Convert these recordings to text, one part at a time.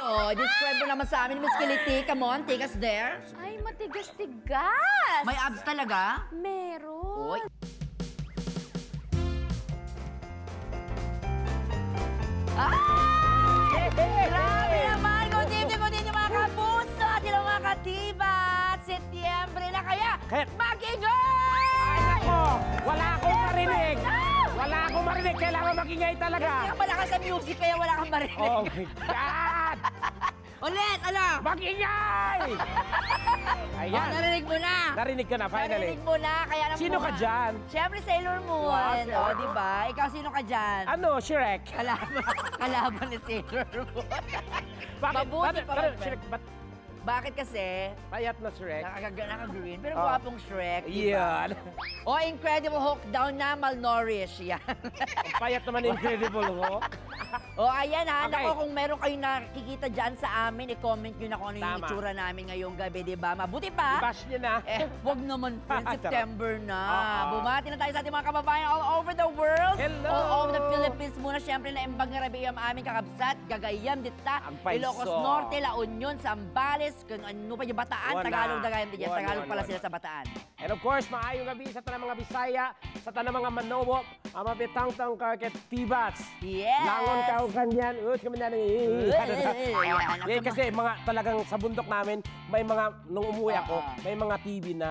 Oh, describe mo naman sa amin, Miss Kiliti. Come on, take us there. Ay, matigas-tigas. May abs talaga? Meron. Oy. Ah! Grabe naman! Continue mga kapuso at ilang mga katiba. Setyembre na kaya mag-ingay! Ay, nako! Wala akong marinig! Wala akong marinig! Kailangan mag-ingay talaga! Kasi ka malakas sa music kaya wala kang marinig. Oh my God! Ulit, alam! Mag-ingay! Ayan. Oh, narinig mo na! Narinig ka na, finally. Narinig mo na, kaya naman Sino ka dyan? Siyempre, Sailor Moon. Wow. O, diba? Ikaw, sino ka dyan? Ano, Shrek? Kalaban ni Sailor Moon. Mabuti pa rin. Shrek, ba't Bakit kasi? payat na Shrek? Naka-green, pero Oh. gwapong Shrek, diba? Yan. O, Incredible Hulk down na, malnourished. Yan. Ang payat naman Incredible Hulk. O, ayan ha. Okay. Naku, kung meron kayong nakikita dyan sa amin, i-comment nyo na kung ano yung Tama. itsura namin ngayong gabi, diba? Mabuti pa. I-bash niyo na. Wag naman, friend. September na. Oo. Bumati na tayo sa ating mga kababayan all over the world. Hello. All over the Philippines muna. Siyempre, naimbag nga rabi ang aming kakabsat. Gagayam, Dita, Ang Paiso. Ilocos Norte, La Union, Zambales, kung ano pa yung Bataan, Wana. Tagalog, Dagayam, Dita. Wana, Tagalog pala wana. sila sa Bataan. And of course, maayong gabi sa tanang mga Bisaya, sa tanang mga Manobo, ang mabitang-tang karket tibats. Yes! Langon ka o kanyan, kami na Ayan, Eh, kasi mga talagang sa bundok namin, may mga, nung umuwi ako, may mga TV na.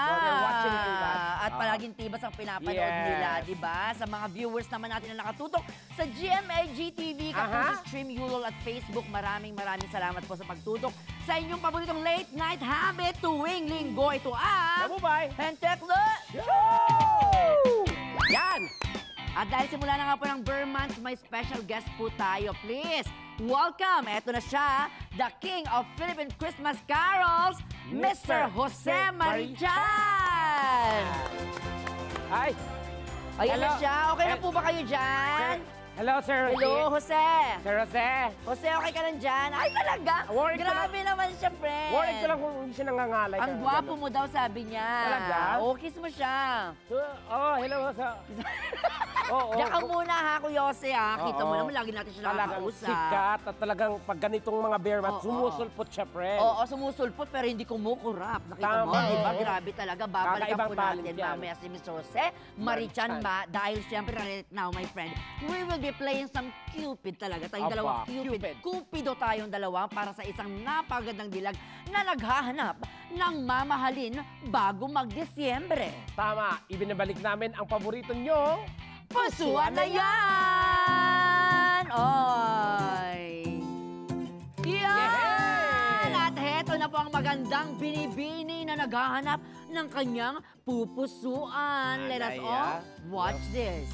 So, they're watching tibats. At palaging tibas ang pinapanood Yes. nila, di ba? Sa mga viewers naman natin na nakatutok sa GMA GTV, Kapuso Stream, Yulol at Facebook, maraming salamat po sa pagtutok sa inyong paboritong late night habit tuwing linggo. Ito ang Bye-bye! Henteklo Woo! Yan! At dahil simula na nga po ng Burr Month, may special guest po tayo. Please, welcome! Eto na siya, the King of Philippine Christmas Carols, Mr. Jose Marichan! Ay! Ayan na Hello. siya. Okay na po ba kayo dyan? Hello, Sir Hello, Jose. Sir Jose! Jose, okay ka lang dyan? Ay, talaga? Worried ka Grabe naman siya, friend. Worried ko lang kung hindi siya nangangalay. Ang gwapo mo daw, sabi niya. Talaga? Oo, kiss mo siya. Oh, hello, Jose. Oo. Diyan ka muna ha, Kuya Jose ha. Kita mo Oo. naman, lagi natin siya Talagang nakakausap. sikat at talagang pag ganitong mga bear mat, Oo. sumusulpot siya, friend. Oo, sumusulpot pero hindi kumukurap. Nakita mo, Tama, di ba? oo. Grabe talaga. Babalikan Kakaibang po talent natin yan. mamaya si Mr. Jose Marichan ba? Dahil siyempre right now, my friend, we will be playing some Cupid talaga. Tayong Aba, dalawang Cupid. Cupido tayong dalawa para sa isang napagandang dilag na naghahanap ng mamahalin bago mag-Disyembre. Tama, ibinabalik namin ang paborito nyo. Pusuan na yan! Oy! Yan! At heto na po ang magandang binibini na naghahanap ng kanyang pupusuan. Let us all watch this.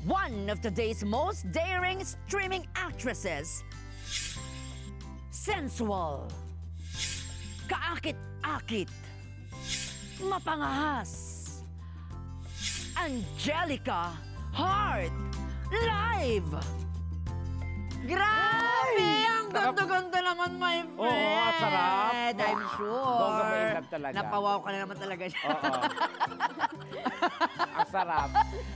One of today's most daring streaming actresses. Sensual. Kaakit-akit. Mapangahas. Angelica Hart live! Grabe! Ang ganda-ganda naman, my friend! Oo, ang sarap. I'm sure. Bongga mainlove talaga. Napawaw ka na naman talaga siya. Oo. Ang sarap.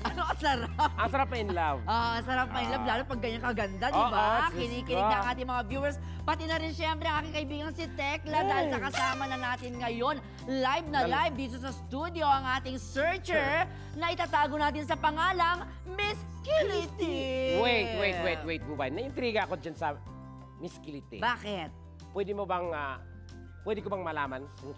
Ano ang sarap? Ang sarap in love. Ang sarap my love, lalo pag ganyan kaganda, di ba? Oo, Kinikilig na ang ating mga viewers. Pati na rin siyempre ang aking kaibigan si Tekla dahil sa kasama na natin ngayon. Live na live dito sa studio ang ating searcher na itatago natin sa pangalang Miss Kiliti. Wait, Bubay. Naintriga ako dyan sa Miss Kiliti. Bakit? Pwede mo bang, pwede ko bang malaman kung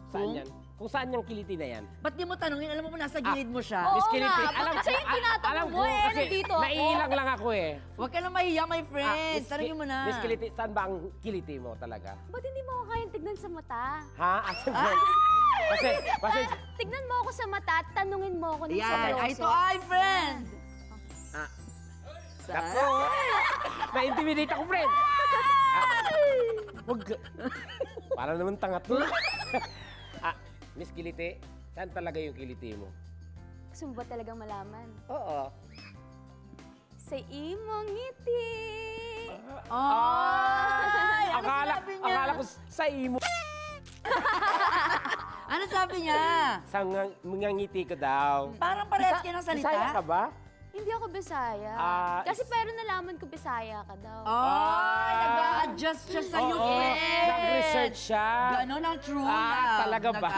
saan yan? Kung saan yung kiliti na yan? Ba't di mo tanungin? Alam mo po nasa gilid mo siya. Oo Miss Kiliti, nga, bakit siya yung tinatanong mo eh? kasi Nandito ako. naiilang lang ako eh. Huwag ka na mahiya, my friend. Miss Tanungin mo na. Miss Kiliti, saan ba ang kiliti mo talaga? Ba't hindi mo ako kayang tignan sa mata? Ha? Asan ba? Kasi, Tignan mo ako sa mata at tanungin mo ako ng Yan. seryoso. Ay, ito ay, friend. Ako! Na-intimidate ako, friend! Huwag ka. Para naman tanga to. Miss Kiliti, saan talaga yung kiliti mo? Gusto mo ba talagang malaman? Oo. Sa imong ngiti. Ay, ano sinabi niya? Akala ko sa imo. Ano sabi niya? Sa mga ngiti ko daw. Parang parehas kayo ng salita. Bisaya ka ba? Hindi ako Bisaya. Kasi pero nalaman ko Bisaya ka daw. Ay, nag-a-adjust siya sa'yo, Oo, friend. nag-research siya. Ganon ang true love. Talaga ba?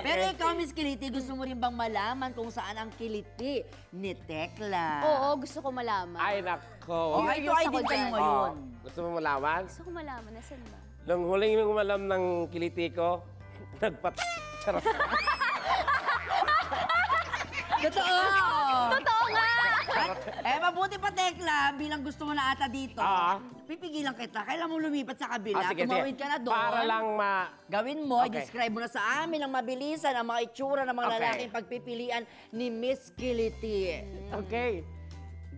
Pero ikaw, Miss Kiliti, gusto mo rin bang malaman kung saan ang kiliti ni Tekla? Oo, gusto ko malaman. Ay, nako. Ay, ito Curious ay ako din kayo dyan. ngayon. Gusto mo malaman? Gusto ko malaman, nasan ba? Nung huling umalam ng kiliti ko, Charot. Totoo! Totoo nga! Mabuti pa, Tekla, bilang gusto mo na ata dito. Pipigilan kita. Kailan mo lumipat sa kabila? Sige, Tumawid ka na doon. Para lang Gawin mo, Okay. i-describe mo na sa amin ang mabilisan, ang mga itsura ng mga Okay. lalaking pagpipilian ni Miss Kiliti. Okay.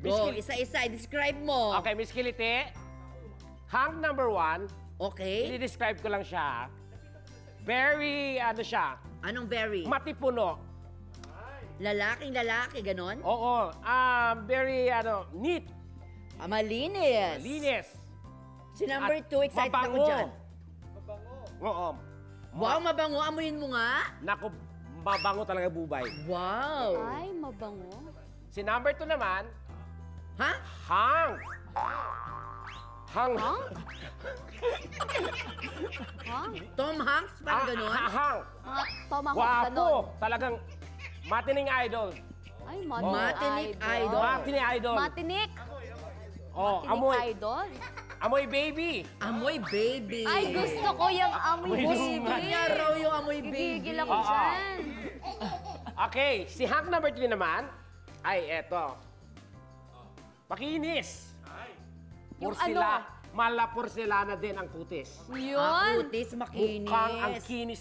Go, isa-isa, i-describe mo. Okay, Miss Kiliti. Hang number 1, Okay? i-describe ko lang siya. Very, Anong very? matipuno. Lalaking lalaki, ganon? Oo, very, neat. Malinis. Linis. Si number At 2, excited ako mabango. dyan. Oo. Wow, mabango. Amuyin mo nga. Naku, mabango talaga bubay. Wow. Ay, mabango. Si number 2 naman, Ha? hang. Hang. Hang? Hang? Tom Hanks, parang ganon? Hang. Mga tomahawk Guwapo. ganon. Talagang matining idol. Ay, Matinik idol. Matining idol. Matinik? Oh, Matinik amoy. idol? Amoy baby. Amoy baby. Ay, gusto ko yung amoy Amoy baby. luman. Kanya raw yung amoy baby. Gigil ako Oo. dyan. Okay, si hang number 3 naman, ay eto. Makinis. Yung Porsila. Mala porselana din ang kutis. Yun. Kutis, makinis. Mukhang ang kinis.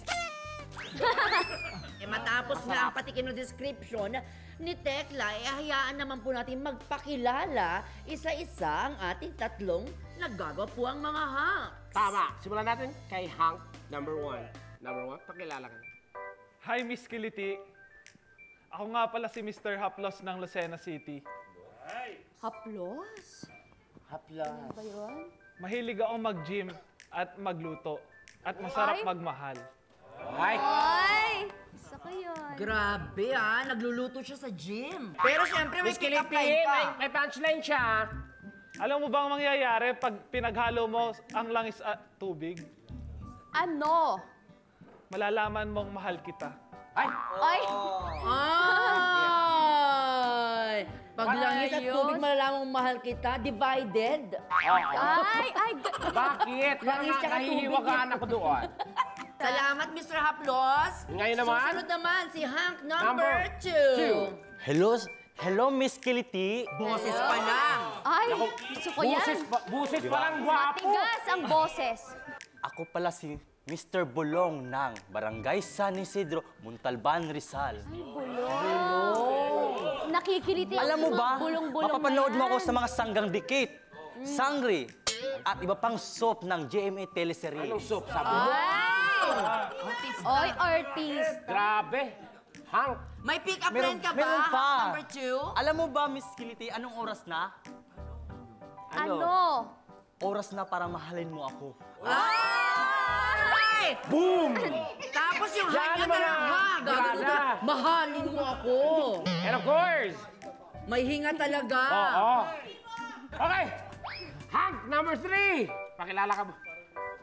Matapos nga ang patikin ng description ni Tekla, hayaan naman po natin magpakilala isa-isa ang ating tatlong naggagapuang mga hanks. Tama. Simulan natin kay hang number 1. Number 1, pakilala ka. Hi, Miss Kiliti. Ako nga pala si Mr. Haplos ng Lucena City. Haplos? Hapla. Ano ba yun? Mahilig ako mag-gym at magluto. At masarap Ay. magmahal. Ay, Ay! Gusto ko yun. Grabe nagluluto siya sa gym. Pero syempre may Miss pick up Kiliti, line pa. may punchline siya. Alam mo bang mangyayari pag pinaghalo mo ang langis at tubig? Ano? Malalaman mong mahal kita. Ay, Ay! Ay! Pag langis at Ayos. tubig malalamang mahal kita, divided. Ay! bakit? Langis tsaka Nahihiwagaan ako doon. Salamat, Mr. Haplos. Ngayon naman? Susunod naman, si Hank number Number 2. Hello, Miss Kiliti. Boses pa lang. Ay! Gusto ko yan. Busis pa lang gwapo. Matigas ang boses. Ako pala si Mr. Bulong ng Barangay San Isidro, Montalban, Rizal. Ay, bulong. Nakikiliti ako Alam mo sa mga ba, bulong-bulong mapapanood na mo ako yan. sa mga sanggang dikit, sangri, at iba pang soap ng GMA teleserye. Anong soup? Sabi mo? Oy, artist. Grabe. Hang. May pick-up line ka ba, meron pa. Hank number 2? Alam mo ba, Miss Kiliti, anong oras na? Ano? Oras na para mahalin mo ako. Ay! Boom! Tapos yung Yan hang niya naman talaga. na. Gagawin Grada. ko, mahalin mo ako. And of course. May hinga talaga. Oo. Okay. Hang number 3. Pakilala ka ba?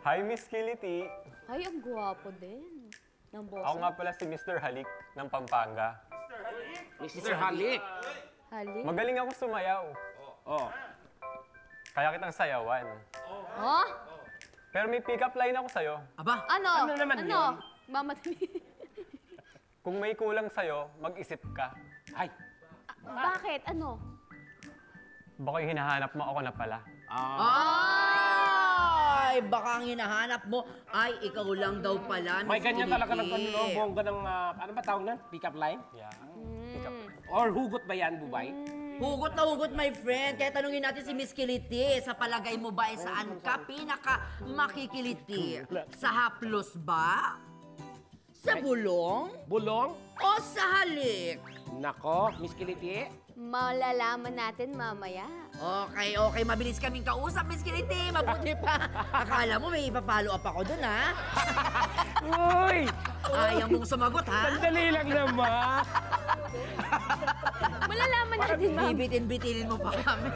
Hi, Miss Kiliti. Ay, ang gwapo din. Ng boses. Ako nga pala si Mr. Halik ng Pampanga. Mr. Halik. Halik. Magaling ako sumayaw. Oh. Kaya kitang sayawan. Huh? Pero may pick-up line ako sa'yo. Aba, Ano? Ano naman yun? Mamatali. Kung may kulang sa'yo, mag-isip ka. Ay. Bakit? Ano? Baka yung hinahanap mo ako na pala. ay, baka ang hinahanap mo ay ikaw lang daw pala. May Miss ganyan talaga ng Kiliti. bongga ng, ano ba tawag na? Pick-up line? Yeah. Or hugot ba yan, Bubay? Hugot na hugot, my friend. Kaya tanungin natin si Miss Kiliti, sa palagay mo ba ay saan ka pinaka makikiliti? Sa haplos ba? Sa bulong? Bulong? O sa halik? Nako, Miss Kiliti. Malalaman natin mamaya. Okay, okay. Mabilis kaming kausap, Miss Kiliti. Mabuti pa. Akala mo may ipa-follow up ako dun, ha? Uy! Ayaw mong sumagot, ha? Sandali lang naman. Malalaman natin, ma'am. Bibitin-bitinin mo pa kami.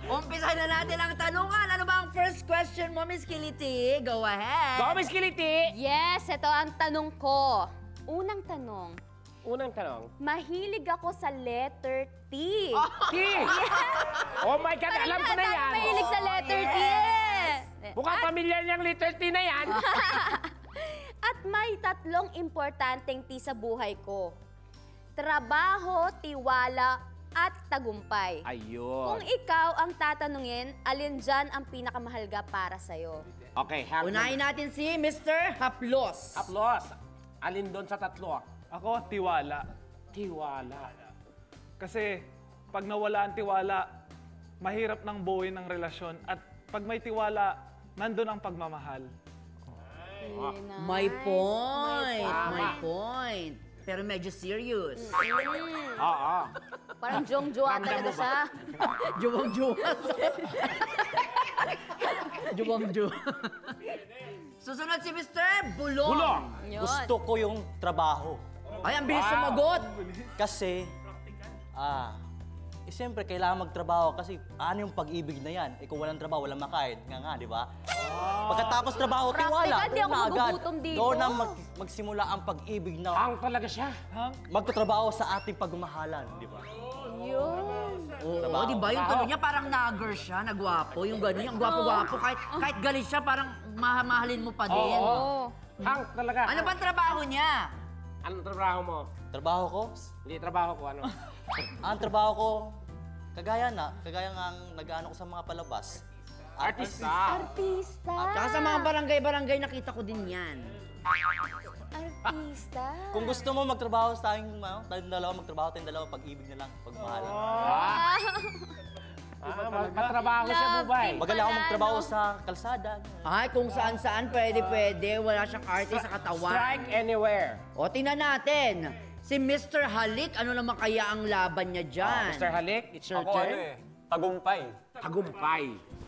Umpisa na natin ang tanungan. Ano ba ang first question mo, Miss Kiliti? Go ahead. Go, Miss Kiliti! Yes, ito ang tanong ko. Unang tanong, Unang tanong. mahilig ako sa letter T. T! Oh my God, alam ko na yan. Mahilig sa letter T. Mukhang pamilyar niyang letter T na yan. At may 3 importanteng T sa buhay ko. Trabaho, tiwala, at tagumpay. Kung Ayun. ikaw ang tatanungin, alin dyan ang pinakamahalaga para sa'yo? Okay, hang Unahin natin si Mr. Haplos. Aplos. Alin doon sa 3? Ako, tiwala. Tiwala. Kasi pag nawala ang tiwala, mahirap nang buuin ng relasyon. At pag may tiwala, nandun ang pagmamahal. May point. Tama. May point. Pero medyo serious. Oo. Parang Jong-Joa talaga siya. Juwang-juwa. Juwang-juwa. Susunod si Mr. Bulong. Bulong. Yun. Gusto ko yung trabaho. Ay, ang bilis Wow. sumagot. Kasi, siyempre, kailangan magtrabaho kasi ano yung pag-ibig na yan? Kung walang trabaho, walang makain. Nga, di ba? Pagkatapos trabaho, tiwala. Practical, di ako Doon na agad. magugutom dito. Doon na magsimula ang pag-ibig na Hang talaga siya. magtatrabaho sa ating pagmamahalan, di ba? Yun. Oo, di ba? Yung tuloy niya parang nagger siya, nagwapo. Yung gano'n, yung gwapo-gwapo. Kahit galit siya, parang mahalin mo pa din. Oo. Hang talaga. Ano bang trabaho niya? Anong trabaho mo? Trabaho ko, Hindi trabaho ko, ano? ang trabaho ko, kagaya nga ang nag-ano ko sa mga palabas. Artista. Artista. Saka sa mga barangay-barangay, nakita ko din yan. Artista. Kung gusto mo magtrabaho sa tayong tayong dalawa, pag-ibig na lang, pagmahalan. Matrabaho siya, Bubay. Magaling ako magtrabaho sa kalsada. Ay, kung saan-saan, pwede. Wala siyang artist sa katawan. Strike anywhere. O, tingnan natin. Si Mr. Halik, ano naman kaya ang laban niya dyan? Mr. Halik, it's your Ako turn. tagumpay. Tagumpay.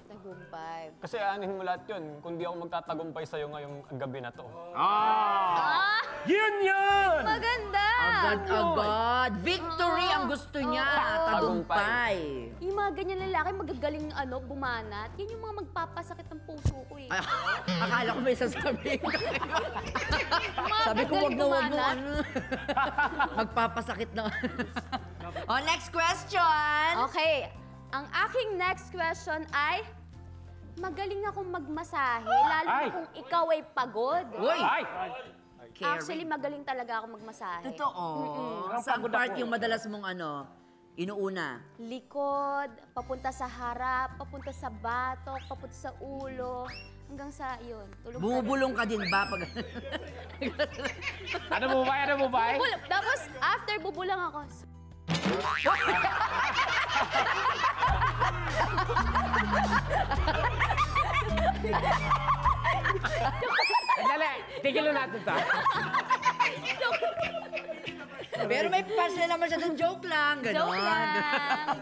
Tagumpay. Kasi aanin mo lahat yun, kung di ako magtatagumpay sa'yo ngayong gabi na to. Ah! Yun! Maganda. Agad-agad. Victory ang gusto niya. Tagumpay. Yung mga ganyan lalaki, magagaling bumanat. Yan yung mga magpapasakit ng puso ko eh. Ay, akala ko may sasabihin ko. Sabi ko, wag na wag mo. Ano. Magpapasakit na. O, next question. Okay. Ang aking next question ay, magaling akong magmasahe, lalo na Ay. kung ikaw ay pagod. Uy! Ay! Actually, magaling talaga ako magmasahe. Totoo. Ang Saan pagod part ako. yung madalas mong inuuna? Likod, papunta sa harap, papunta sa batok, papunta sa ulo, hanggang sa yun. Tulog Bumubulong ka din ba? Pag... Ano, Bubay? Ano, Bubay? Bubulong. Tapos, after bubulang ako, Dali, tigil na natin to. Pero may punch na naman siya dun. Joke lang. Ganon. joke lang.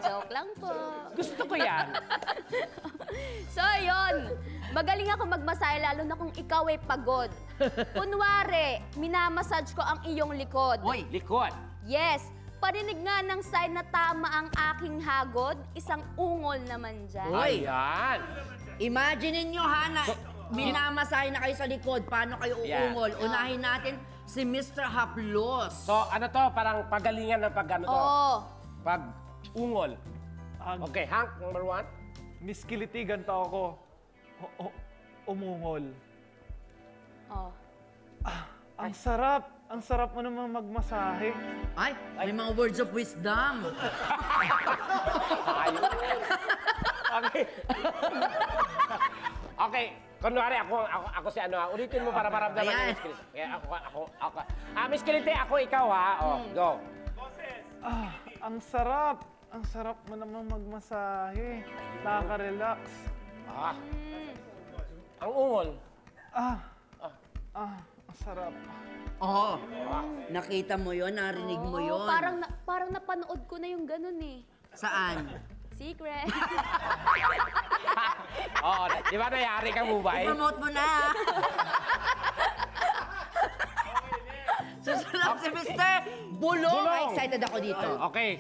Joke lang po. Gusto ko yan. So, yun. Magaling ako magmasahe, lalo na kung ikaw ay pagod. Kunwari, minamassage ko ang iyong likod. Uy! Likod. Yes, parinig nga ng sign na tama ang aking hagod, isang ungol naman dyan. Uy! Ayan. Imagine ninyo, Hana, minamasahe na kayo sa likod. Paano kayo Yeah. uungol? Unahin natin si Mr. Haplos. So, ano to? Parang pagalingan ng pag ano to? Oo. Pag ungol. Ang Okay, Hank, number 1. Miss Kiliti, ganito ako. Umungol. Oh. Ang sarap. Ang sarap mo naman magmasahe. Ay, may mga words of wisdom. Okay. Okay. Kunwari, ako si ano, ulitin mo para maramdaman Ayan. ni Miss Kilite. Kaya ako. Miss Kilite, ako ikaw ha. Oh, go. Ang sarap. Ang sarap mo naman magmasahe. Nakaka-relax. Ang ungol. Ang sarap. Oo. Nakita mo yon, narinig mo Oo, yon. parang napanood ko na yung ganun eh. Saan? Secret. Oo, di ba nangyari kang Bubay? Promote mo na. Susunod si Mr. Bulong! Bulong. Excited ako dito. Okay.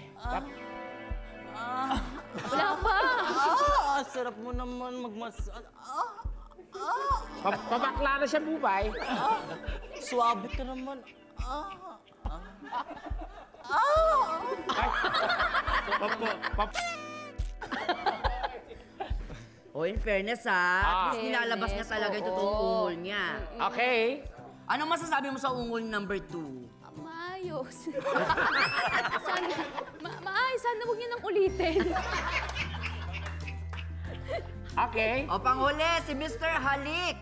Wala pa. Sarap mo naman magmasal. Pabakla na siya, Bubay. Suabe ka naman. Oh, in fairness at least nilalabas niya talaga yung totoong ungol niya. Okay. Anong masasabi mo sa ungol number 2? Maayos. Sana, maayos. Sana huwag niyo nang ulitin. O, Okay. panghuli, si Mr. Halik.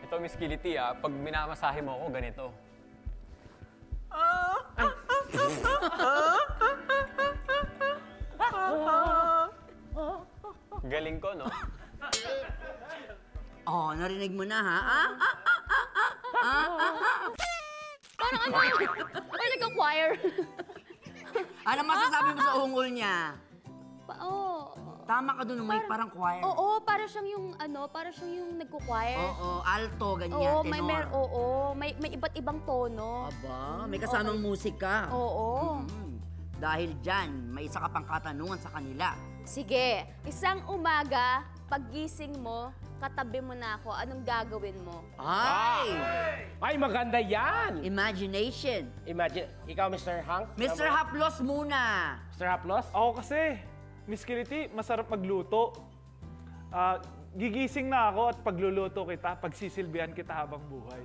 Ito, Miss Kiliti, pag minamasahe mo ako, ganito. Galing ko, no? Oh, narinig mo na, ha? Parang ano? Or nagka-choir. Ano masasabi mo sa ungol niya? Oo. Tama ka dun, may parang choir. Oo, para siyang yung ano, para siyang yung nagko-choir. Oo, alto, ganyan, Oo, tenor. may iba't ibang tono. Aba, may kasamang musika. Oo. Dahil dyan, may isa ka pang katanungan sa kanila. Sige, isang umaga, paggising mo, katabi mo na ako, anong gagawin mo? Ay! Ay, maganda yan. Imagination. Imagine, ikaw, Mr. Hank. Mr. Haplos muna. Mr. Haplos? Ako kasi, Miss Kiliti, masarap magluto. Gigising na ako at pagluluto kita, pagsisilbihan kita habang buhay.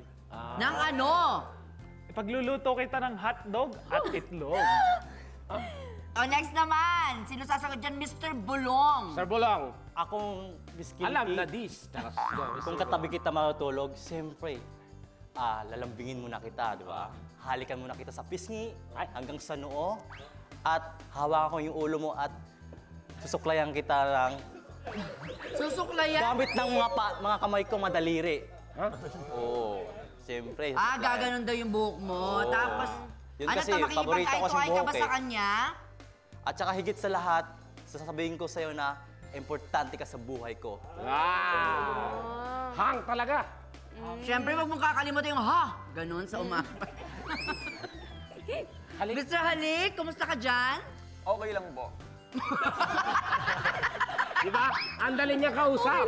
Nang ano? Pagluluto kita ng hotdog at itlog. O, next naman. Sino sasagot dyan? Mr. Bulong. Sir Bulong, Akong Miss Kiliti, alam na this. kung katabi kita matutulog, siyempre, lalambingin muna kita, di ba? Halikan muna kita sa pisngi, hanggang sa noo, at hawakan ko yung ulo mo at susuklayan kita ng Susuklayan. gamit ng mga kamay ko madaliri. Oo, siyempre. Gaganon daw yung buhok mo. Oo. Tapos, Yun ano kasi, to, paborito ko kasing makikipag-eye-to-eye ka ba buhok sa kanya? At saka higit sa lahat, sasabihin ko sa'yo na importante ka sa buhay ko. Wow! Hang talaga. Siyempre, wag mong kakalimutan yung ha! Ganon sa umaga. Mr. Halik, kumusta ka dyan? Okay lang po. Di ba? Ang dali niya kausap.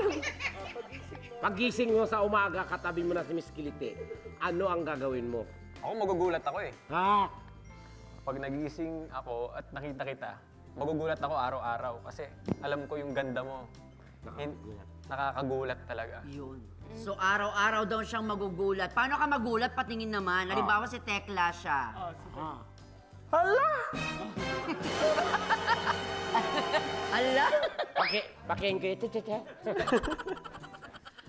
Paggising mo sa umaga, katabi mo na si Miss Kiliti. Ano ang gagawin mo? Ako magugulat ako eh. Ha? Pag nagising ako at nakita kita, magugulat ako araw-araw kasi alam ko yung ganda mo. Nakakagulat talaga. Yun. So, araw-araw daw siyang magugulat. Paano ka magulat? Patingin naman. Halimbawa si Tekla siya. Hala? Pakinggan.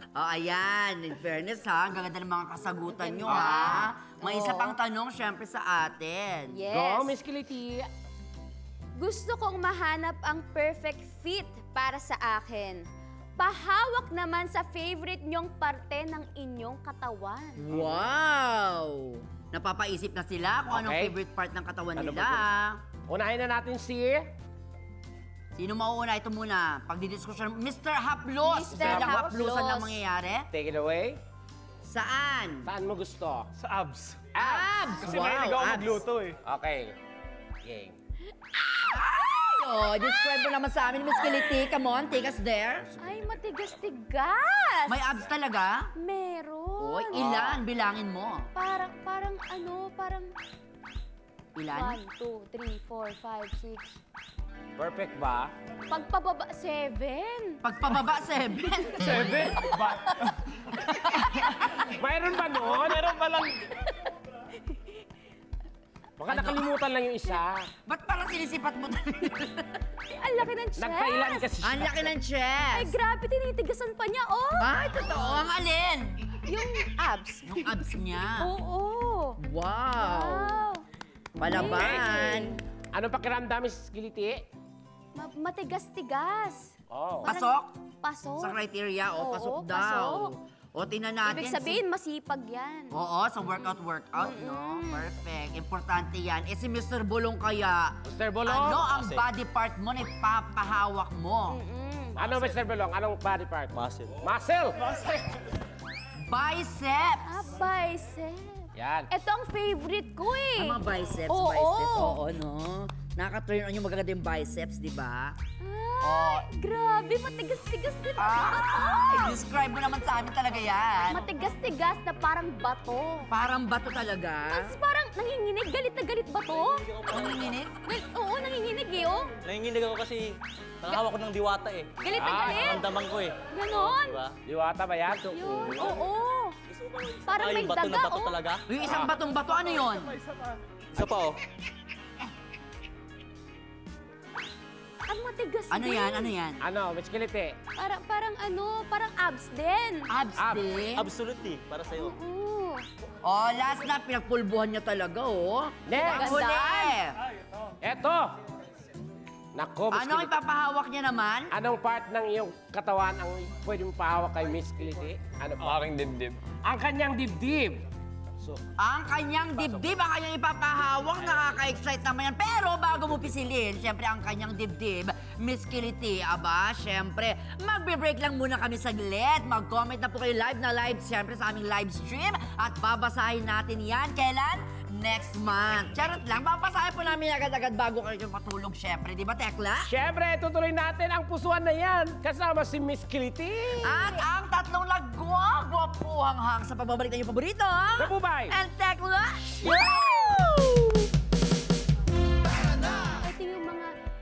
Ayan. In fairness, ha? Ang gaganda ng mga kasagutan nyo, ha? May isa pang tanong, syempre, sa atin. Yes. Go, Miss Kiliti. Gusto kong mahanap ang perfect fit para sa akin. Pahawak naman sa favorite nyong parte ng inyong katawan. Wow! Napapaisip na sila kung anong Okay. favorite part ng katawan Ano nila. Unahin na natin si... Sino mauuna? Ito muna. Pagdidiskusyon, Mr. Haplos. Mr. Bilang Haplos. haplosan lang mangyayari. Take it away. Saan? Saan mo gusto? Sa abs. Abs! Kasi mahilig ako abs. magluto eh. Okay. Game. Oh, describe mo naman sa amin, Miss Kiliti. Come on, take us there. Ay, matigas-tigas! May abs talaga? Meron. Oy, ilan? Bilangin mo. Parang Ilan? 1, 2, 3, 4, 5, 6. Perfect ba? Pagpababa, 7. Pagpababa, 7. 7? Mayroon ba noon? Meron pa lang. Baka nakalimutan lang yung isa. Ba't parang sinisipat mo? Ang laki ng chest. Nagkailan kasi siya. Ang laki ng Ay, chest. grabe, tinitigasan pa niya, oh! Ay, totoo. Ang alin? Yung abs. Yung abs niya. Oo. Wow. Wow. Palaban. Anong pakiramdam, Miss Kiliti? Matigas-tigas. Oh. Pasok? Pasok. Sa criteria, Oo, pasok daw. pasok. O, tingnan natin. Ibig sabihin, masipag yan. Oo, sa workout, no? Perfect. Importante yan. Eh, si Mr. Bulong kaya, Mr. Bulong? ano ang body part mo na ipapahawak mo? Ano, Mr. Bulong? Anong body part? Muscle. Muscle! Biceps! Ah, bicep. Yan. Ito ang favorite ko eh. Ang mga biceps, Oo. biceps. Oo, no? Nakaka-turn on yung magaganda yung biceps, di ba? Ay, grabe, matigas-tigas din ang bato. Describe mo naman sa amin talaga yan. Matigas-tigas na parang bato. Parang bato talaga. Tapos parang nanginginig, galit na galit ba to? Nanginginig? Oo, nanginginig eh, oh. Nanginginig ako kasi nakahawak ko ng diwata eh. Galit na galit. Naramdaman ko eh. Ganon. Diba? Diwata ba yan? Yun, oo. Parang may Yung bato na daga, bato oh. talaga. Yung isang batong bato, ano yun? Isa pa oh. Ang matigas Ano din. yan? Ano yan? Ano, Miss Kilite? Parang abs din. Abs din? Absolutely, para sa'yo. Oo. Oh, last na, pinagpulbuhan niya talaga, oh. Next! Ang huli! Eto! Nako, Miss Ano ang Kilite. ipapahawak niya naman? Anong part ng iyong katawan ang pwede mong pahawak kay Miss Kilite? Ano pa? Aking dibdib. Ang kanyang dibdib. So, Ang kanyang dibdib, ang kanyang ipapahawak, nakaka-excite naman yan. Pero bago mo pisilin, syempre ang kanyang dibdib, Miss Kilite, aba, syempre, magbe-break lang muna kami saglit. Mag-comment na po kayo live na live, syempre sa aming live stream. At babasahin natin yan. Kailan? Next month. Charot lang, babasahin po namin agad-agad bago kayo matulog, syempre. Di ba, Tekla? syempre, tutuloy natin ang pusuan na yan kasama si Miss Kilite. At ang tatlong lagwa-gwapuhang hang sa pagbabalik ng iyong paborito. Kabubay! And Tekla,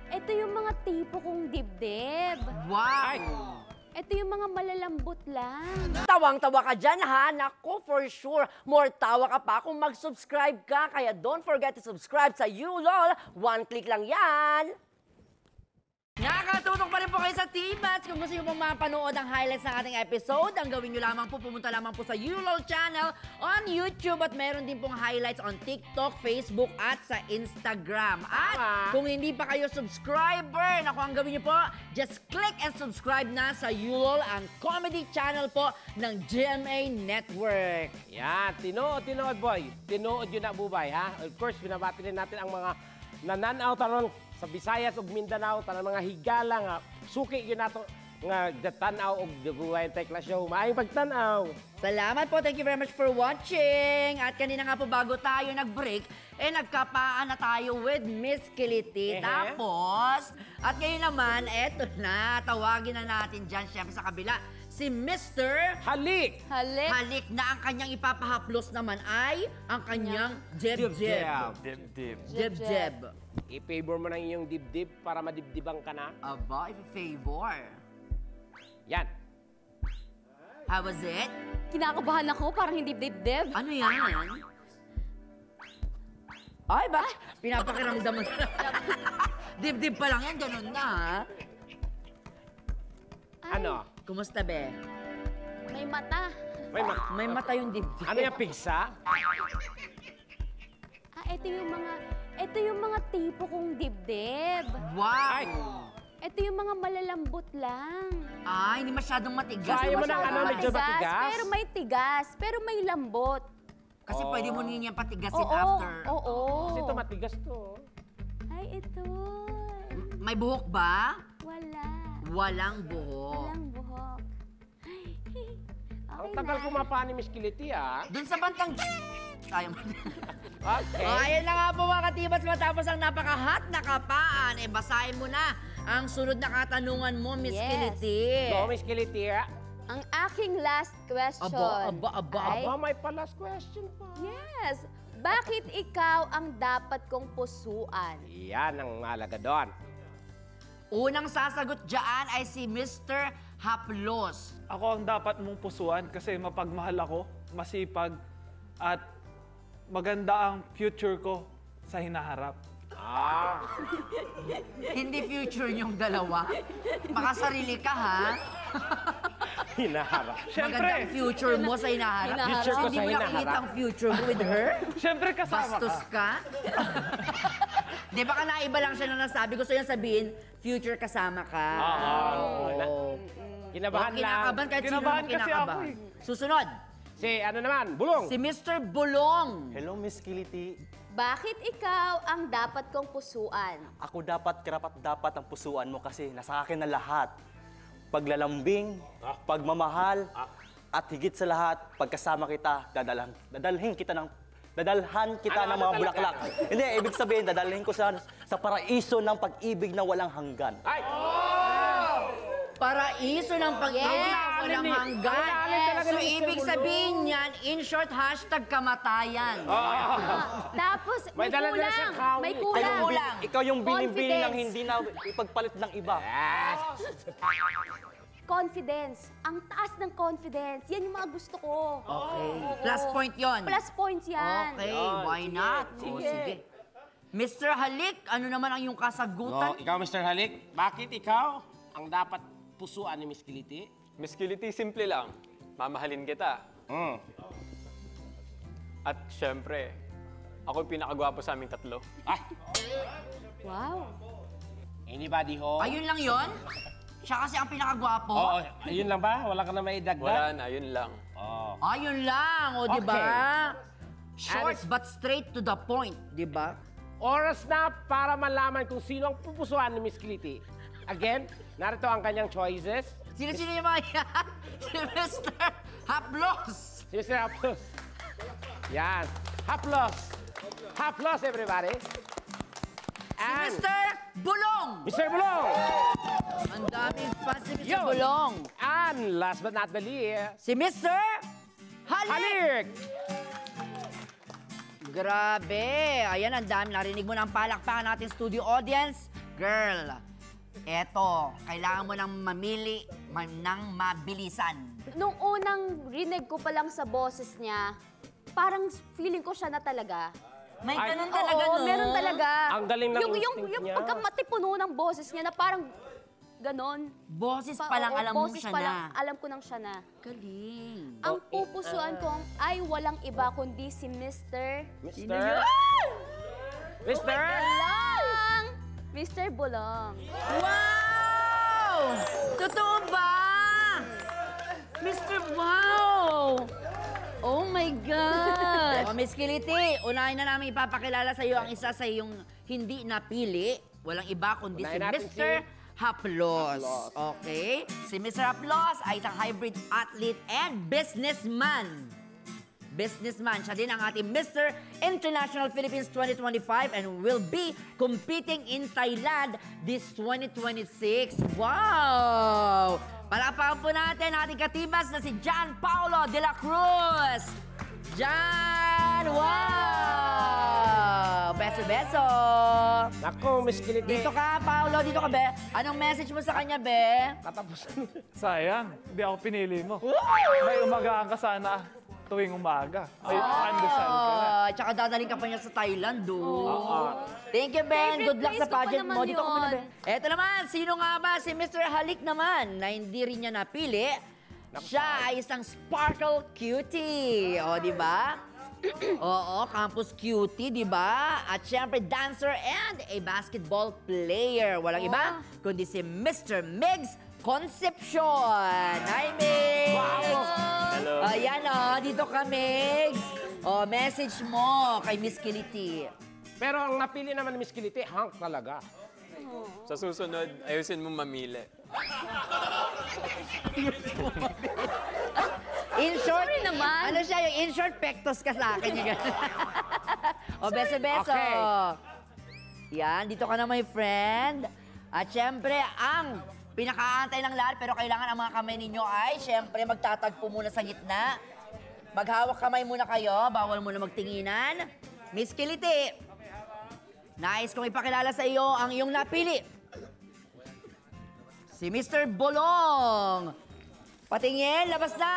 Ito yung mga tipo kong dibdib. wow! Ito yung mga malalambot lang. Tawang-tawa ka dyan, ha? Naku, for sure. More tawa ka pa kung mag-subscribe ka. Kaya don't forget to subscribe sa YouLol. One click lang yan. Nakakatulong pa rin po kayo sa T-Bats. Kung gusto nyo pong mapanood ang highlights ng ating episode, ang gawin nyo lamang po, pumunta lamang po sa YouLol channel on YouTube at meron din pong highlights on TikTok, Facebook at sa Instagram. At kung hindi pa kayo subscriber, naku, ang gawin nyo po, just click and subscribe na sa YouLol, ang comedy channel po ng GMA Network. Yan, tinuod boy. Tinuod yun na bubay, ha? Of course, binabati rin natin ang mga nananaw taron sa Visayas ug Mindanao, tanang mga higala nga suki yun nato nga tanaw og Duguay Tekla Show. Maayong pagtanaw. Salamat po. Thank you very much for watching. At kanina nga po bago tayo nag-break, nagkapaan na tayo with Miss Kilite. Tapos, at ngayon naman, eto na, tawagin na natin dyan, syempre sa kabila, si Mr. Halik! Halik. Halik na ang kanyang ipapahaplos naman ay ang kanyang jeb-jeb. Dibdib. Jeb-jeb. I-favor mo ng iyong dibdib para madibdibang ka na. Aba, if favor. Yan. How was it? Kinakabahan ako, parang hindi dibdib. Ano yan? Ay, ba? Pinapakiramdam mo na. Dibdib pa lang yan, ganun na, ha? Ano? Kumusta, be? May mata. May mata yung dibdib. Ano yung pigsa? Ito yung mga tipo kong dibdib. Wow! Ito yung mga malalambot lang. Ay, hindi masyadong matigas. Kaya mo ng Masyadong ano, medyo matigas? pero may tigas, pero may lambot. Kasi pwede mo niyan patigasin Oo, after. oo. Kasi ito matigas to. Ay, ito. May buhok ba? Wala. Walang buhok. Walang buhok. Ang Okay tagal na. kumapa ni Miss Kilite, ah. Doon sa bantang... Tayo mo. Okay. Ayun na nga po mga katibats, matapos ang napaka-hot na kapaan, basahin mo na ang sunod na katanungan mo, Miss Yes. Kilite. Go, Miss Kilite, ah. Ang aking last question. Aba. ay, May pa-last question pa. Yes. Bakit ikaw ang dapat kong pusuan? Yan ang mahalaga doon. Unang sasagot dyan ay si Mr. Haplos. Ako ang dapat mong pusuan kasi mapagmahal ako, masipag, at maganda ang future ko sa hinaharap. Hindi future niyong dalawa. Makasarili ka, ha? Hinaharap. Maganda ang future mo sa hinaharap. Future ko Hindi sa mo nakikita hinaharap. ang future mo with her? Siyempre kasama Bastos ka. ka? Di ba ka naiba lang siya na nasabi? Gusto niya sabihin, future kasama ka. Kinabahan Huwag lang. kinakaban kahit sino Kinabahan mo kasi ako kinakabahan. Susunod, Si ano naman, Bulong. si Mr. Bulong. Hello, Miss Kilite. Bakit ikaw ang dapat kong pusuan? Ako dapat ang pusuan mo kasi nasa akin na lahat. Paglalambing, pagmamahal, at higit sa lahat, pagkasama kita, dadalhin kita ng dadalhan kita ng mga bulaklak. Hindi, ibig sabihin, dadalhin ko sa paraiso ng pag-ibig na walang hanggan. Ay! Paraiso ng pag-ibig na walang hanggan. So, ibig sabihin niyan, in short, hashtag kamatayan. Tapos, may dala-dala siyang kulang. kawi. May Ikaw kulang. yung, ikaw yung binibili ng Confidence. hindi na ipagpalit ng iba. Confidence. Ang taas ng confidence. Yan yung mga gusto ko. Okay. Oo. Plus point yon. Plus points yan. Okay, Yan, why sige, not? sige. Oh, sige. Mr. Halik, ano naman ang iyong kasagutan? No, ikaw, Mr. Halik, bakit ikaw ang dapat pusuan ni Miss Kiliti? Miss Kiliti, simple lang. Mamahalin kita. At syempre, ako yung pinakagwapo sa aming tatlo. Ay! Wow. Anybody ho? Ayun lang yon? Siya kasi ang pinakagwapo? Oo, ayun lang ba? Wala ka na may dagdag? Wala na, yun lang. Oh. Ayun lang, o di ba? Okay. Short but straight to the point, di ba? Oras na para malaman kung sino ang pupusuan ni Miss Kiliti. Again, narito ang kanyang choices. Sino-sino yung mga yan? Si Mr. Haplos. Si Mr. Haplos. Yan. Haplos. Haplos, everybody. Si And Mr. Bulong. Mr. Bulong. Ang daming fans si Mr. Yun. Bulong. And last but not the least, Si Mr. Halik. Halik. Grabe. Ayan, ang dami. Narinig mo na ang palakpakan natin studio audience. Girl, eto, kailangan mo nang mamili ng mabilisan. Nung unang rinig ko pa lang sa boses niya, parang feeling ko siya na talaga. May Ay, ganun talaga, Oo, no? meron talaga. Ang galing ng yung instinct niya. pagkamatipuno ng boses niya na parang ganon. Boses pa lang, Oo, alam mo boses siya pa lang, na. alam ko nang siya na. Galing. Ang pupusuan ko ay walang iba kundi si Mr. Mr. Mr. Bulong! Mr. Bulong. Wow! Totoo ba? Mr. Wow! Oh my God! Miss Kiliti, unahin na namin ipapakilala sa iyo ang isa sa iyong hindi napili. Walang iba kundi si Unahin natin Mr. Haplos. Okay? Si Mr. Haplos ay isang hybrid athlete and businessman. Businessman. Siya din ang ating Mr. International Philippines 2025 and will be competing in Thailand this 2026. Wow! Palakpakan po natin ating katibas na si John Paulo de la Cruz. John! Wow! Beso-beso! Naku, Miss Kiliti. Dito ka, Paulo. Dito ka, be. Anong message mo sa kanya, be? Katapusan. Sayang, hindi ako pinili mo. May umagaan ka sana tuwing umaga. May pandesal ka na. Tsaka dadaling ka pa niya sa Thailand, do. Thank you, Ben. Favorite Good luck sa place ko pa pageant mo. naman Dito ka muna, yun. Ben. Eto naman, sino nga ba? Si Mr. Halik naman, na hindi rin niya napili. Siya ay isang sparkle cutie. O, di ba? Oo, campus cutie, di ba? At syempre, dancer and a basketball player. Walang iba, kundi si Mr. Migs Concepcion. Hi, Migs! Hello. Ayan dito ka, Migs. Message mo kay Miss Kiliti. Pero ang napili naman ni Miss Kiliti, hunk talaga. Sa susunod, ayusin mo mamili. In short, Sorry naman. ano siya, yung in short, pectos ka sa akin. Yung ganun. beso-beso. Okay. Yan, dito ka na, my friend. At syempre, ang pinakaantay ng lahat, pero kailangan ang mga kamay ninyo ay, syempre, magtatagpo muna sa gitna. Maghawak kamay muna kayo, bawal muna magtinginan. Miss Kiliti, nais kong ipakilala sa iyo ang iyong napili. Si Mr. Bolong. Patingin, labas na.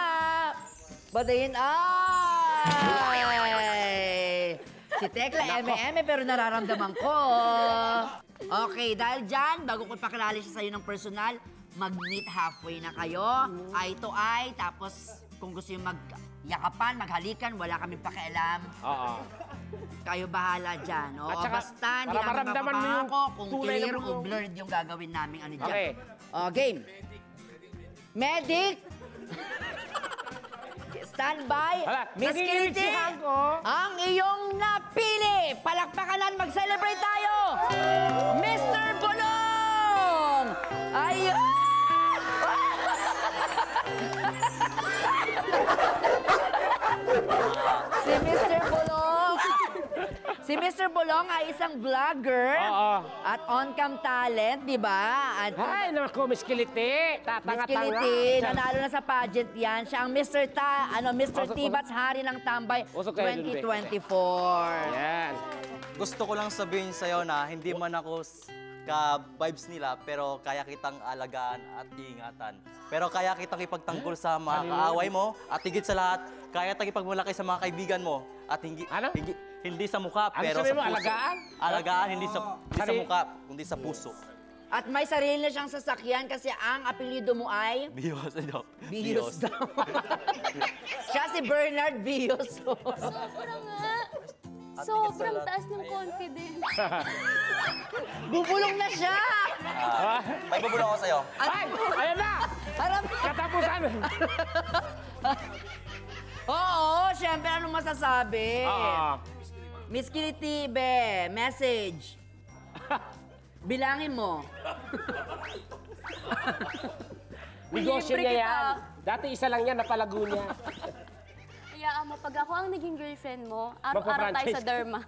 Patingin, ay! Si Tekla, eme-eme, pero nararamdaman ko. Okay, dahil dyan, bago ko ipakilala siya sa iyo ng personal, mag-meet halfway na kayo. Eye to eye, tapos kung gusto yung mag-yakapan, maghalikan, wala kaming pakialam. Oo. Kayo bahala dyan. Oo, At saka, basta hindi para namin maramdaman mo yung mapapangako kung tunay na clear o bulong. blurred yung gagawin namin ano dyan. Okay. Game. Medic! Stand by. Hala, Miss nagiginig Kiliti, si Hank, oh. ang iyong napili. Palakpakanan, mag-celebrate tayo. Mr. Bolong! Ayun! si Mr. Bolong Si Mr. Bolong ay isang vlogger at on-cam talent, di ba? At Ay, naku, Miss Kiliti. Miss Tatanga-tanga. Kiliti, nanalo na sa pageant yan. Siya ang Mr. Tibats Hari ng Tambay Usok kayo dun, Be. 2024. Yan. Gusto ko lang sabihin sa'yo na hindi man ako ka-vibes nila, pero kaya kitang alagaan at iingatan. Pero kaya kitang ipagtanggol sa mga kaaway mo, at higit sa lahat, kaya kitang ipagmalaki sa mga kaibigan mo. At hindi sa mukha, Ano pero sabi sa mo, puso. alagaan? Alagaan, hindi sa mukha, kundi sa puso. At may sarili na siyang sasakyan kasi ang apelyido mo ay Bios, ano? Bios daw. Siya si Bernard Bios. Sobrang nga. Sobrang taas ng confidence. Bubulong na siya! May bubulong ako sa'yo. Ay, ayan na! Harap! Katapusan! Oo, syempre, anong masasabi? Oo. Miss Kilitibe, message. Bilangin mo. Negosyo Libre niya kita. yan. Dati isa lang yan, napalago niya. Hayaan mo, pag ako ang naging girlfriend mo, araw-araw tayo sa Magpa-franchise. derma.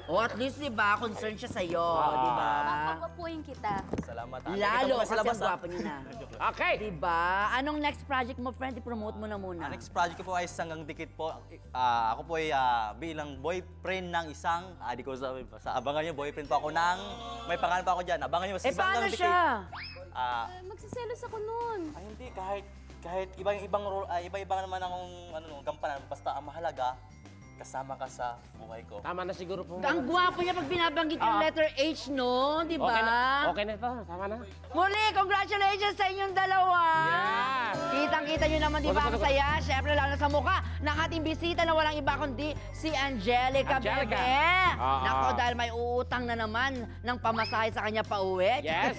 O at least, di ba, concern siya sa'yo, di ba? Papapuin kita. Salamat. Lalo, kasi ang labas, gwapo niya na. Okay. Di ba? Anong next project mo, friend? I-promote mo na muna. Ang next project ko po ay Sanggang Dikit po. Ako po ay bilang boyfriend ng isang, di ko sabi pa, sa abangan niyo, boyfriend po ako ng, may pangalan pa ako dyan, abangan niyo, Eh, paano siya? Magsiselos ako nun. Ay hindi, kahit ibang role, iba-iba naman akong gampanan, basta ang mahalaga, kasama ka sa buhay ko. Tama na siguro po. Ang gwapo niya pag binabanggit yung letter H, no? Di ba? Okay na. Okay na ito. Tama na. Muli, congratulations sa inyong dalawa! Yes! Kitang-kita nyo naman, di ba, ang saya? Siyempre, lalo na sa mukha ng ating bisita na walang iba kundi si Angelica Angelica. Bebe. Oo. Nako, dahil may uutang na naman ng pamasahe sa kanya pauwi. Yes.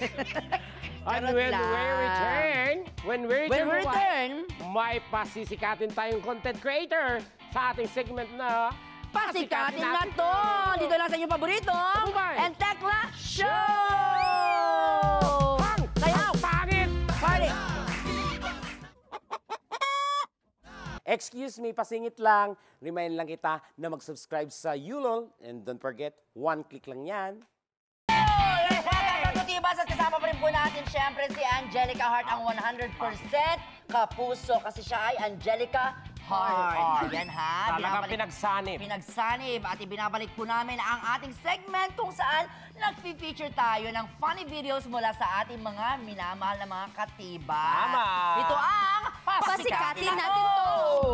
And Charot when lang. we return, When we return, may pasisikatin tayong content creator sa ating segment na pasikatin na to! Dito lang sa inyong paborito, Bye-bye. and Tekla Show! Pang! Sayaw! Pangit! Party! Excuse me, pasingit lang. Remind lang kita na mag-subscribe sa Yulol. And don't forget, 1 click lang yan. Katutibas at kasama pa rin po natin siyempre si Angelica Hart ang 100% kapuso kasi siya ay Angelica Hart. Ayan ha. Talagang pinagsanib. Pinagsanib at ibinabalik po namin ang ating segment kung saan nag-feature tayo ng funny videos mula sa ating mga minamahal na mga katiba. Tama. Ito ang Pasikatin natin to.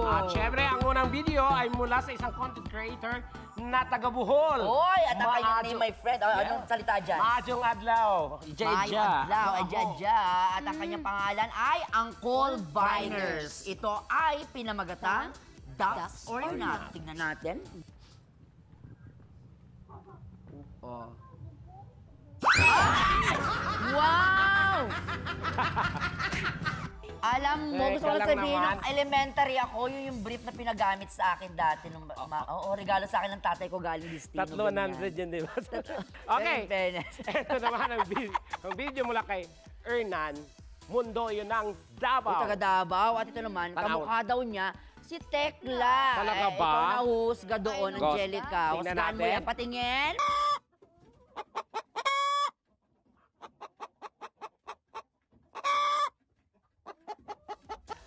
At syempre, ang unang video ay mula sa isang content creator na taga Bohol. Oy, at ang kanyang Maadyo- name, my friend. Anong salita dyan? Maadjong Adlaw. Maayong adlaw, ay Jaja. At ang kanyang pangalan ay Angkol Viners. Ito ay pinamagatan, Ducks or Not. Tingnan natin. Oh. Wow! Alam mo, gusto ko Teka lang lang sabihin, naman. nung elementary ako, yun yung brief na pinagamit sa akin dati. Regalo sa akin ng tatay ko galing Destino. 300 yan, di ba? Okay. In fairness. Ito naman ang video mula kay Ernan. Mundo yun ng Ito Davao. taga Davao. At ito naman, Tanaw. kamukha daw niya si Tekla. Talaga ba? Ikaw nahusga doon, Gos. Angelica. Tingnan Husgahan mo natin. yan. Patingin.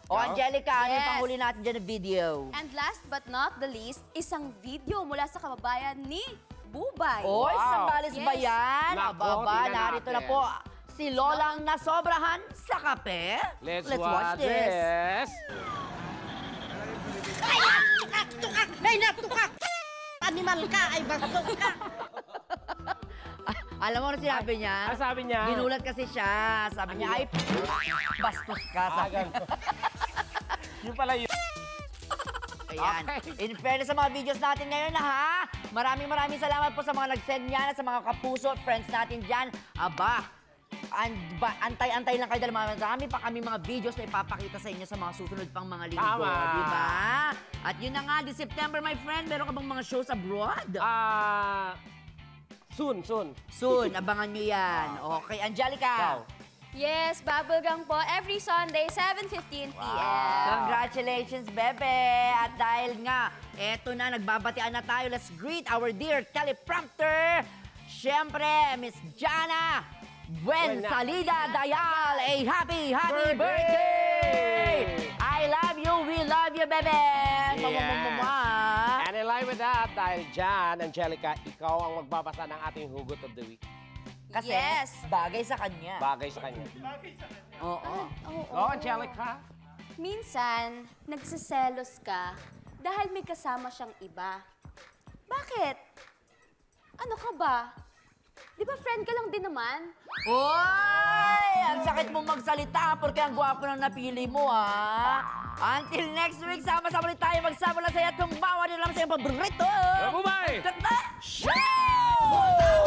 O, Angelica, ano yung Yes. panghuli natin dyan na video? And last but not the least, isang video mula sa kababayan ni Bubay. Oy, Wow. Sambales ba Yes. yan? Nako, Ababa, tingnan narito na natin. po si Lolang nasobrahan sa kape. Let's watch this. Ay, natukak! Animal ka, ay bastos ka! Alam mo ano sinabi niya? Ano sabi niya? Ginulat kasi siya. Sabi niya, ay, bastos ka. Sabi niya. Yung pala yun. Ayan. Okay. In fairness sa mga videos natin ngayon na ha, maraming salamat po sa mga nag-send niyan at sa mga kapuso at friends natin dyan. Aba, antay-antay lang kayo dahil marami pa kami mga videos na ipapakita sa inyo sa mga susunod pang mga linggo. Tama. Di ba? At yun na nga, this September, my friend, meron ka bang mga shows abroad? Soon. Soon, abangan nyo yan. Okay, Angelica. Wow. Yes, Bubblegum po. Every Sunday, 7:15 p.m. Congratulations, Bebe! At dahil nga, eto na, nagbabatian na tayo. Let's greet our dear teleprompter. Siyempre, Miss Jana Buen Salida Dayal. A happy birthday! I love you, we love you, Bebe! And in line with that, dahil dyan, Angelica, ikaw ang magbabasa ng ating hugot of the week. Kasi Yes. bagay sa kanya. Bagay sa kanya. Oo. Go, Angelica. Minsan, nagsiselos ka dahil may kasama siyang iba. Bakit? Ano ka ba? Di ba friend ka lang din naman? Uy! Ang sakit mong magsalita porque ang gwapo ng napili mo, ha? Until next week, sama-sama ulit tayo magsama lang sa'yo at tumbawa din lang sa iyong paborito! Bye-bye! Show!